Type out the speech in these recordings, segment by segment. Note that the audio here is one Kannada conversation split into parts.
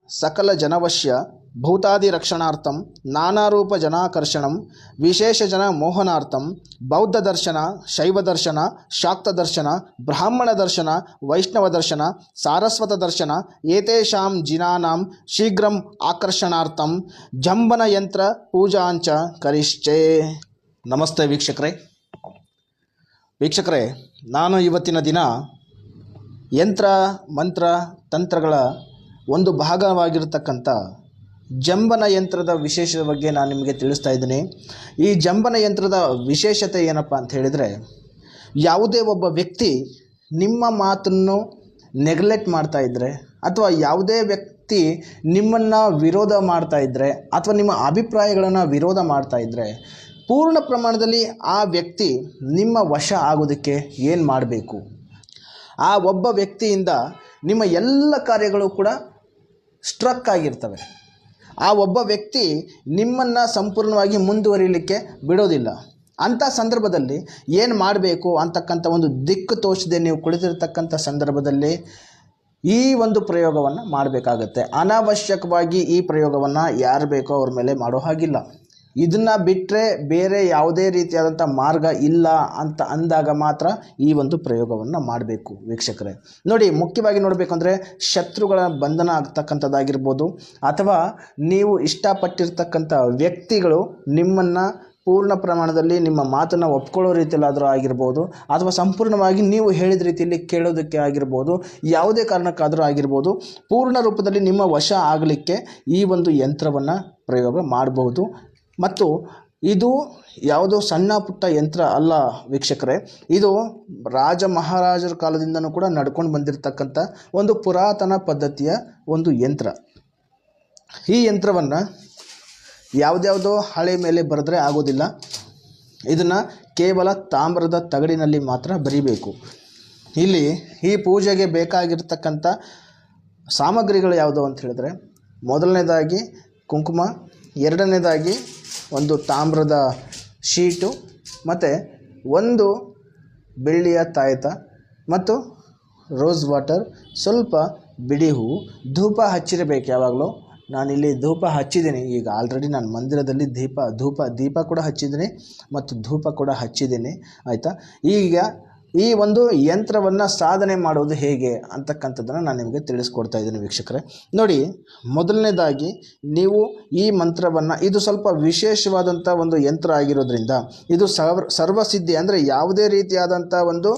ಸಕಲ ಜನವಶ್ಯ ಭೂತಾದಿ ರಕ್ಷಣಾರ್ಥಂ ನಾನಾರೂಪ ಜನಾಕರ್ಷಣಂ ವಿಶೇಷ ಜನ ಮೋಹನಾರ್ಥಂ ಬೌದ್ಧ ದರ್ಶನ ಶೈವ ದರ್ಶನ ಶಾಕ್ತ ದರ್ಶನ ಬ್ರಾಹ್ಮಣ ದರ್ಶನ ವೈಷ್ಣವ ದರ್ಶನ ಸಾರಸ್ವತ ದರ್ಶನ ಏತೇಷಾಂ ಜಿನಾನಾಂ ಶೀಘ್ರಂ ಆಕರ್ಷಣಾರ್ಥಂ ಜಂಬನ ಯಂತ್ರ ಪೂಜಾಂಚ ಕರಿಷ್ಯೆ. ನಮಸ್ತೆ ವೀಕ್ಷಕರೇ, ನಾನು ಇವತ್ತಿನ ದಿನ ಯಂತ್ರ ಮಂತ್ರ ತಂತ್ರಗಳ ಒಂದು ಭಾಗವಾಗಿರತಕ್ಕಂಥ ಜಂಬನ ಯಂತ್ರದ ವಿಶೇಷದ ಬಗ್ಗೆ ನಾನು ನಿಮಗೆ ತಿಳಿಸ್ತಾ ಇದ್ದೀನಿ. ಈ ಜಂಬನ ಯಂತ್ರದ ವಿಶೇಷತೆ ಏನಪ್ಪ ಅಂತ ಹೇಳಿದರೆ, ಯಾವುದೇ ಒಬ್ಬ ವ್ಯಕ್ತಿ ನಿಮ್ಮ ಮಾತನ್ನು ನೆಗ್ಲೆಕ್ಟ್ ಮಾಡ್ತಾ ಇದ್ದರೆ, ಅಥವಾ ಯಾವುದೇ ವ್ಯಕ್ತಿ ನಿಮ್ಮನ್ನು ವಿರೋಧ ಮಾಡ್ತಾ ಇದ್ದರೆ, ಅಥವಾ ನಿಮ್ಮ ಅಭಿಪ್ರಾಯಗಳನ್ನು ವಿರೋಧ ಮಾಡ್ತಾ ಇದ್ದರೆ, ಪೂರ್ಣ ಪ್ರಮಾಣದಲ್ಲಿ ಆ ವ್ಯಕ್ತಿ ನಿಮ್ಮ ವಶ ಆಗೋದಕ್ಕೆ ಏನು ಮಾಡಬೇಕು? ಆ ಒಬ್ಬ ವ್ಯಕ್ತಿಯಿಂದ ನಿಮ್ಮ ಎಲ್ಲ ಕಾರ್ಯಗಳು ಕೂಡ ಸ್ಟ್ರಕ್ ಆಗಿರ್ತವೆ. ಆ ಒಬ್ಬ ವ್ಯಕ್ತಿ ನಿಮ್ಮನ್ನು ಸಂಪೂರ್ಣವಾಗಿ ಮುಂದುವರಿಲಿಕ್ಕೆ ಬಿಡೋದಿಲ್ಲ. ಅಂಥ ಸಂದರ್ಭದಲ್ಲಿ ಏನು ಮಾಡಬೇಕು ಅಂತಕ್ಕಂಥ ಒಂದು ದಿಕ್ಕು ತೋಚದೆ ನೀವು ಕುಳಿತಿರ್ತಕ್ಕಂಥ ಸಂದರ್ಭದಲ್ಲಿ ಈ ಒಂದು ಪ್ರಯೋಗವನ್ನು ಮಾಡಬೇಕಾಗತ್ತೆ. ಅನಾವಶ್ಯಕವಾಗಿ ಈ ಪ್ರಯೋಗವನ್ನು ಯಾರು ಬೇಕೋ ಅವ್ರ ಮೇಲೆ ಮಾಡೋ ಹಾಗಿಲ್ಲ. ಇದನ್ನು ಬಿಟ್ಟರೆ ಬೇರೆ ಯಾವುದೇ ರೀತಿಯಾದಂಥ ಮಾರ್ಗ ಇಲ್ಲ ಅಂತ ಅಂದಾಗ ಮಾತ್ರ ಈ ಒಂದು ಪ್ರಯೋಗವನ್ನು ಮಾಡಬೇಕು. ವೀಕ್ಷಕರೇ ನೋಡಿ, ಮುಖ್ಯವಾಗಿ ನೋಡಬೇಕಂದ್ರೆ ಶತ್ರುಗಳ ಬಂಧನ ಆಗ್ತಕ್ಕಂಥದ್ದಾಗಿರ್ಬೋದು, ಅಥವಾ ನೀವು ಇಷ್ಟಪಟ್ಟಿರ್ತಕ್ಕಂಥ ವ್ಯಕ್ತಿಗಳು ನಿಮ್ಮನ್ನು ಪೂರ್ಣ ಪ್ರಮಾಣದಲ್ಲಿ ನಿಮ್ಮ ಮಾತನ್ನು ಒಪ್ಕೊಳ್ಳೋ ರೀತಿಯಲ್ಲಾದರೂ ಆಗಿರ್ಬೋದು, ಅಥವಾ ಸಂಪೂರ್ಣವಾಗಿ ನೀವು ಹೇಳಿದ ರೀತಿಯಲ್ಲಿ ಕೇಳೋದಕ್ಕೆ ಆಗಿರ್ಬೋದು, ಯಾವುದೇ ಕಾರಣಕ್ಕಾದರೂ ಆಗಿರ್ಬೋದು, ಪೂರ್ಣ ರೂಪದಲ್ಲಿ ನಿಮ್ಮ ವಶ ಆಗಲಿಕ್ಕೆ ಈ ಒಂದು ಯಂತ್ರವನ್ನು ಪ್ರಯೋಗ ಮಾಡಬಹುದು. ಮತ್ತು ಇದು ಯಾವುದೋ ಸಣ್ಣ ಪುಟ್ಟ ಯಂತ್ರ ಅಲ್ಲ ವೀಕ್ಷಕರೇ, ಇದು ರಾಜ ಮಹಾರಾಜರ ಕಾಲದಿಂದನೂ ಕೂಡ ನಡ್ಕೊಂಡು ಬಂದಿರತಕ್ಕಂಥ ಒಂದು ಪುರಾತನ ಪದ್ಧತಿಯ ಒಂದು ಯಂತ್ರ. ಈ ಯಂತ್ರವನ್ನು ಯಾವುದ್ಯಾವುದೋ ಹಳೆ ಮೇಲೆ ಬರೆದ್ರೆ ಆಗೋದಿಲ್ಲ. ಇದನ್ನು ಕೇವಲ ತಾಮ್ರದ ತಗಡಿನಲ್ಲಿ ಮಾತ್ರ ಬರಿಬೇಕು. ಇಲ್ಲಿ ಈ ಪೂಜೆಗೆ ಬೇಕಾಗಿರ್ತಕ್ಕಂಥ ಸಾಮಗ್ರಿಗಳು ಯಾವುದು ಅಂತ ಹೇಳಿದ್ರೆ, ಮೊದಲನೇದಾಗಿ ಕುಂಕುಮ, ಎರಡನೇದಾಗಿ ಒಂದು ತಾಮ್ರದ ಶೀಟು, ಮತ್ತು ಒಂದು ಬೆಳ್ಳಿಯ ತಾಯತ, ಮತ್ತು ರೋಸ್ ವಾಟರ್, ಸ್ವಲ್ಪ ಬಿಡಿ ಹೂವು, ಧೂಪ ಹಚ್ಚಿರಬೇಕು ಯಾವಾಗಲೂ. ನಾನಿಲ್ಲಿ ಧೂಪ ಹಚ್ಚಿದ್ದೀನಿ. ಈಗ ಆಲ್ರೆಡಿ ನಾನು ಮಂದಿರದಲ್ಲಿ ದೀಪ ಕೂಡ ಹಚ್ಚಿದ್ದೀನಿ ಮತ್ತು ಧೂಪ ಕೂಡ ಹಚ್ಚಿದ್ದೀನಿ, ಆಯಿತಾ. ಈಗ ಈ ಒಂದು ಯಂತ್ರವನ್ನು ಸಾಧನೆ ಮಾಡೋದು ಹೇಗೆ ಅಂತಕ್ಕಂಥದ್ದನ್ನು ನಾನು ನಿಮಗೆ ತಿಳಿಸ್ಕೊಡ್ತಾ ಇದ್ದೀನಿ ವೀಕ್ಷಕರೇ. ನೋಡಿ, ಮೊದಲನೇದಾಗಿ ನೀವು ಈ ಮಂತ್ರವನ್ನು, ಇದು ಸ್ವಲ್ಪ ವಿಶೇಷವಾದಂಥ ಒಂದು ಯಂತ್ರ ಆಗಿರೋದ್ರಿಂದ ಇದು ಸರ್ವಸಿದ್ಧಿ, ಅಂದರೆ ಯಾವುದೇ ರೀತಿಯಾದಂಥ ಒಂದು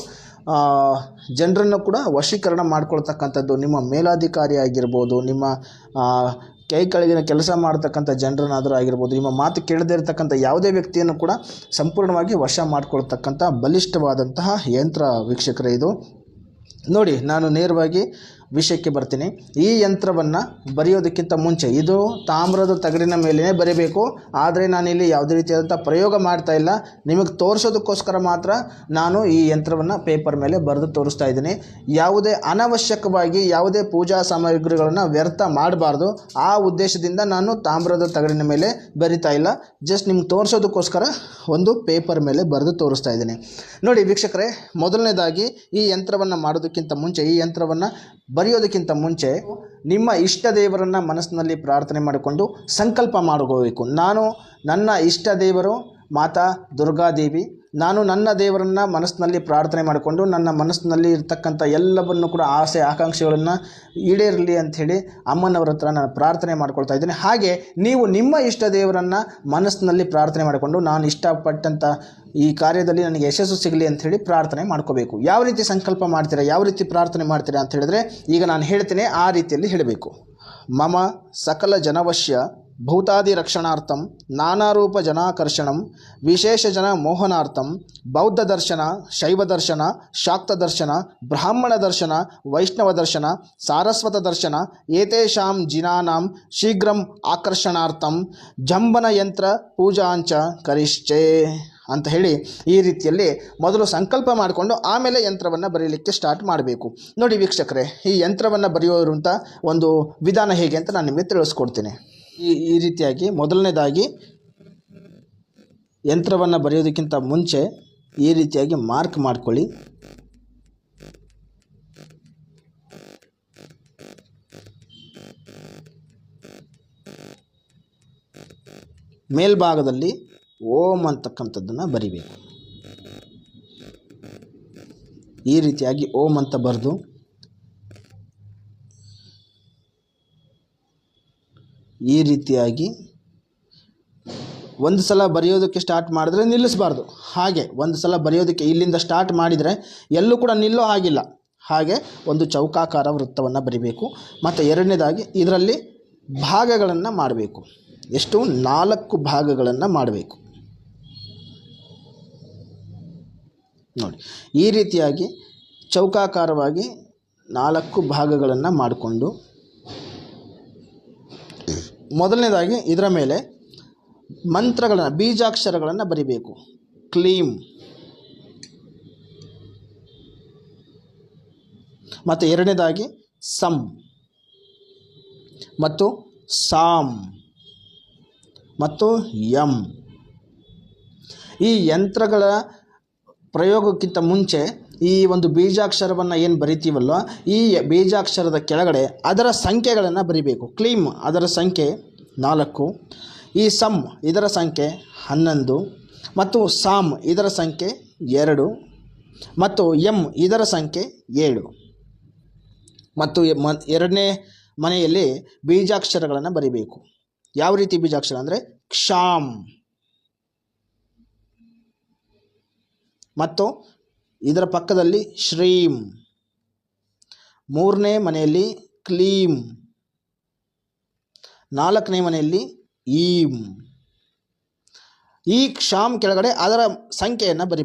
ಜನರನ್ನು ಕೂಡ ವಶೀಕರಣ ಮಾಡ್ಕೊಳ್ತಕ್ಕಂಥದ್ದು. ನಿಮ್ಮ ಮೇಲಾಧಿಕಾರಿ ಆಗಿರ್ಬೋದು, ನಿಮ್ಮ ಕೈ ಕೆಳಗಿನ ಕೆಲಸ ಮಾಡ್ತಕ್ಕಂಥ ಜನರನ್ನಾದರೂ ಆಗಿರ್ಬೋದು, ನಿಮ್ಮ ಮಾತು ಕೇಳದೇ ಇರತಕ್ಕಂಥ ಯಾವುದೇ ವ್ಯಕ್ತಿಯನ್ನು ಕೂಡ ಸಂಪೂರ್ಣವಾಗಿ ವಶ ಮಾಡಿಕೊಳ್ತಕ್ಕಂಥ ಬಲಿಷ್ಠವಾದಂತಹ ಯಂತ್ರ ವೀಕ್ಷಕರೇ ಇದು. ನೋಡಿ, ನಾನು ನೇರವಾಗಿ ವಿಷಯಕ್ಕೆ ಬರ್ತೀನಿ. ಈ ಯಂತ್ರವನ್ನು ಬರೆಯೋದಕ್ಕಿಂತ ಮುಂಚೆ ಇದು ತಾಮ್ರದ ತಗಡಿನ ಮೇಲೇ ಬರೀಬೇಕು. ಆದರೆ ನಾನಿಲ್ಲಿ ಯಾವುದೇ ರೀತಿಯಾದಂಥ ಪ್ರಯೋಗ ಮಾಡ್ತಾ ಇಲ್ಲ, ನಿಮಗೆ ತೋರಿಸೋದಕ್ಕೋಸ್ಕರ ಮಾತ್ರ ನಾನು ಈ ಯಂತ್ರವನ್ನು ಪೇಪರ್ ಮೇಲೆ ಬರೆದು ತೋರಿಸ್ತಾ ಇದ್ದೀನಿ. ಯಾವುದೇ ಅನಾವಶ್ಯಕವಾಗಿ ಯಾವುದೇ ಪೂಜಾ ಸಾಮಗ್ರಿಗಳನ್ನು ವ್ಯರ್ಥ ಮಾಡಬಾರ್ದು. ಆ ಉದ್ದೇಶದಿಂದ ನಾನು ತಾಮ್ರದ ತಗಡಿನ ಮೇಲೆ ಬರಿತಾ ಇಲ್ಲ, ಜಸ್ಟ್ ನಿಮ್ಗೆ ತೋರಿಸೋದಕ್ಕೋಸ್ಕರ ಒಂದು ಪೇಪರ್ ಮೇಲೆ ಬರೆದು ತೋರಿಸ್ತಾ ಇದ್ದೀನಿ. ನೋಡಿ ವೀಕ್ಷಕರೇ, ಮೊದಲನೇದಾಗಿ ಈ ಯಂತ್ರವನ್ನು ಮಾಡೋದಕ್ಕಿಂತ ಮುಂಚೆ, ಈ ಯಂತ್ರವನ್ನು ಬರೆಯೋದಕ್ಕಿಂತ ಮುಂಚೆ ನಿಮ್ಮ ಇಷ್ಟ ದೇವರನ್ನು ಮನಸ್ಸಿನಲ್ಲಿ ಪ್ರಾರ್ಥನೆ ಮಾಡಿಕೊಂಡು ಸಂಕಲ್ಪ ಮಾಡ್ಕೋಬೇಕು. ನಾನು ನನ್ನ ಇಷ್ಟ ದೇವರು ಮಾತಾ ದುರ್ಗಾದೇವಿ, ನಾನು ನನ್ನ ದೇವರನ್ನು ಮನಸ್ಸಿನಲ್ಲಿ ಪ್ರಾರ್ಥನೆ ಮಾಡಿಕೊಂಡು ನನ್ನ ಮನಸ್ಸಿನಲ್ಲಿ ಇರ್ತಕ್ಕಂಥ ಎಲ್ಲವನ್ನು ಕೂಡ ಆಸೆ ಆಕಾಂಕ್ಷೆಗಳನ್ನು ಈಡೇರಲಿ ಅಂಥೇಳಿ ಅಮ್ಮನವರ ಹತ್ರ ನಾನು ಪ್ರಾರ್ಥನೆ ಮಾಡ್ಕೊಳ್ತಾ ಇದ್ದೀನಿ. ಹಾಗೆ ನೀವು ನಿಮ್ಮ ಇಷ್ಟ ದೇವರನ್ನು ಮನಸ್ಸಿನಲ್ಲಿ ಪ್ರಾರ್ಥನೆ ಮಾಡಿಕೊಂಡು, ನಾನು ಇಷ್ಟಪಟ್ಟಂಥ ಈ ಕಾರ್ಯದಲ್ಲಿ ನನಗೆ ಯಶಸ್ಸು ಸಿಗಲಿ ಅಂಥೇಳಿ ಪ್ರಾರ್ಥನೆ ಮಾಡ್ಕೋಬೇಕು. ಯಾವ ರೀತಿ ಸಂಕಲ್ಪ ಮಾಡ್ತೀರಾ, ಯಾವ ರೀತಿ ಪ್ರಾರ್ಥನೆ ಮಾಡ್ತೀರಾ ಅಂತ ಹೇಳಿದ್ರೆ, ಈಗ ನಾನು ಹೇಳ್ತೇನೆ ಆ ರೀತಿಯಲ್ಲಿ ಹೇಳಬೇಕು. ಮಮ ಸಕಲ ಜನವಶ್ಯ ಭೂತಾದಿ ರಕ್ಷಣಾರ್ಥಂ ನಾನಾರೂಪ ಜನಾಕರ್ಷಣಂ ವಿಶೇಷ ಜನ ಮೋಹನಾರ್ಥಂ ಬೌದ್ಧ ದರ್ಶನ ಶೈವ ದರ್ಶನ ಶಾಕ್ತ ದರ್ಶನ ಬ್ರಾಹ್ಮಣ ದರ್ಶನ ವೈಷ್ಣವ ದರ್ಶನ ಸಾರಸ್ವತ ದರ್ಶನ ಏತೇಷಾಂ ಜಿನಾನಾಂ ಶೀಘ್ರಂ ಆಕರ್ಷಣಾರ್ಥಂ ಜಂಬನ ಯಂತ್ರ ಪೂಜಾಂಚ ಕರಿಷ್ಯೆ ಅಂತ ಹೇಳಿ ಈ ರೀತಿಯಲ್ಲಿ ಮೊದಲು ಸಂಕಲ್ಪ ಮಾಡಿಕೊಂಡು ಆಮೇಲೆ ಯಂತ್ರವನ್ನು ಬರೀಲಿಕ್ಕೆ ಸ್ಟಾರ್ಟ್ ಮಾಡಬೇಕು. ನೋಡಿ ವೀಕ್ಷಕರೇ, ಈ ಯಂತ್ರವನ್ನು ಬರೆಯೋರಂಥ ಒಂದು ವಿಧಾನ ಹೇಗೆ ಅಂತ ನಾನು ನಿಮಗೆ ತಿಳಿಸ್ಕೊಡ್ತೀನಿ. ಈ ರೀತಿಯಾಗಿ ಮೊದಲನೇದಾಗಿ ಯಂತ್ರವನ್ನು ಬರೆಯೋದಕ್ಕಿಂತ ಮುಂಚೆ ಈ ರೀತಿಯಾಗಿ ಮಾರ್ಕ್ ಮಾಡ್ಕೊಳ್ಳಿ. ಮೇಲ್ಭಾಗದಲ್ಲಿ ಓಂ ಅಂತಕ್ಕಂಥದ್ದನ್ನು ಬರಿಬೇಕು. ಈ ರೀತಿಯಾಗಿ ಓಂ ಅಂತ ಬರೆದು ಈ ರೀತಿಯಾಗಿ ಒಂದು ಸಲ ಬರೆಯೋದಕ್ಕೆ ಸ್ಟಾರ್ಟ್ ಮಾಡಿದ್ರೆ ನಿಲ್ಲಿಸಬಾರ್ದು. ಹಾಗೆ ಒಂದು ಸಲ ಬರೆಯೋದಕ್ಕೆ ಇಲ್ಲಿಂದ ಸ್ಟಾರ್ಟ್ ಮಾಡಿದರೆ ಎಲ್ಲೂ ಕೂಡ ನಿಲ್ಲೋ ಹಾಗಿಲ್ಲ. ಹಾಗೆ ಒಂದು ಚೌಕಾಕಾರ ವೃತ್ತವನ್ನು ಬರಿಬೇಕು. ಮತ್ತು ಎರಡನೇದಾಗಿ ಇದರಲ್ಲಿ ಭಾಗಗಳನ್ನು ಮಾಡಬೇಕು. ಎಷ್ಟು? 4 ಭಾಗಗಳನ್ನು ಮಾಡಬೇಕು. ನೋಡಿ, ಈ ರೀತಿಯಾಗಿ ಚೌಕಾಕಾರವಾಗಿ 4 ಭಾಗಗಳನ್ನು ಮಾಡಿಕೊಂಡು ಮೊದಲನೇದಾಗಿ ಇದರ ಮೇಲೆ ಮಂತ್ರಗಳನ್ನು, ಬೀಜಾಕ್ಷರಗಳನ್ನು ಬರಿಬೇಕು. ಕ್ಲೀಂ, ಮತ್ತು ಎರಡನೇದಾಗಿ ಸಂ ಮತ್ತು ಸಾಂ ಮತ್ತು ಯಂ. ಈ ಯಂತ್ರಗಳ ಪ್ರಯೋಗಕ್ಕಿಂತ ಮುಂಚೆ ಈ ಒಂದು ಬೀಜಾಕ್ಷರವನ್ನು ಏನು ಬರಿತೀವಲ್ಲ, ಈ ಬೀಜಾಕ್ಷರದ ಕೆಳಗಡೆ ಅದರ ಸಂಖ್ಯೆಗಳನ್ನು ಬರಿಬೇಕು. ಕ್ಲೀಂ ಅದರ ಸಂಖ್ಯೆ 4, ಈ ಸಂ ಇದರ ಸಂಖ್ಯೆ 11, ಮತ್ತು ಸಾಮ್ ಇದರ ಸಂಖ್ಯೆ 2, ಮತ್ತು ಎಂ ಇದರ ಸಂಖ್ಯೆ 7. ಮತ್ತು ಎರಡನೇ ಮನೆಯಲ್ಲಿ ಬೀಜಾಕ್ಷರಗಳನ್ನು ಬರಿಬೇಕು. ಯಾವ ರೀತಿ ಬೀಜಾಕ್ಷರ ಅಂದರೆ ಕ್ಷಾಮ್, ಮತ್ತು ಇದರ ಪಕ್ಕದಲ್ಲಿ ಶ್ರೀಂ. ಮೂರನೇ ಮನೆಯಲ್ಲಿ ಕ್ಲೀಂ, 4ನೇ ಮನೆಯಲ್ಲಿ ಈಂ. ಈ ಕ್ಷಾಮ್ ಕೆಳಗಡೆ ಅದರ ಸಂಖ್ಯೆಯನ್ನು ಬರಿಬೇಕು.